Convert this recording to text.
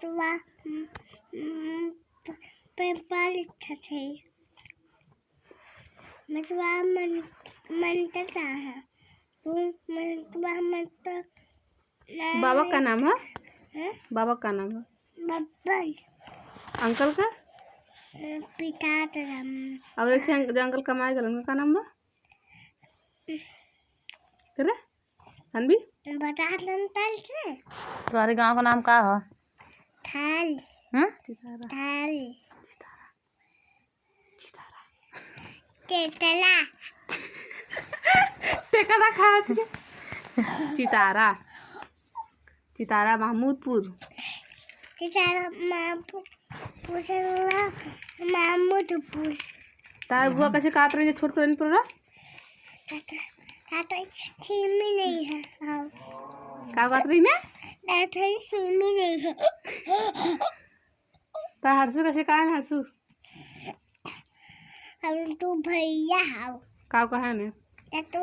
मतवा पेपर थे मतवा मंत्र है तू मतवा मंत्र बाबा का नाम है? बाबा का नाम है? बब्बन। अंकल का? पिता तरम। अगर एक अंकल कमाए गए उनका नाम है? तेरे अनबी बता तल से तुम्हारे गांव का नाम का है? थाल। चितारा। थाल चितारा चितारा तेतला टेकड़ा खा चितारा चितारा महमूदपुर चितारा महमूदपुर तार बुआ कैसे काट रही है छोट कर पूरा सीमी नहीं है हाँ का काट रही ने सीमी नहीं है तार हरसू कैसे का है हरसू हम तू भैया हाउ का है ने तो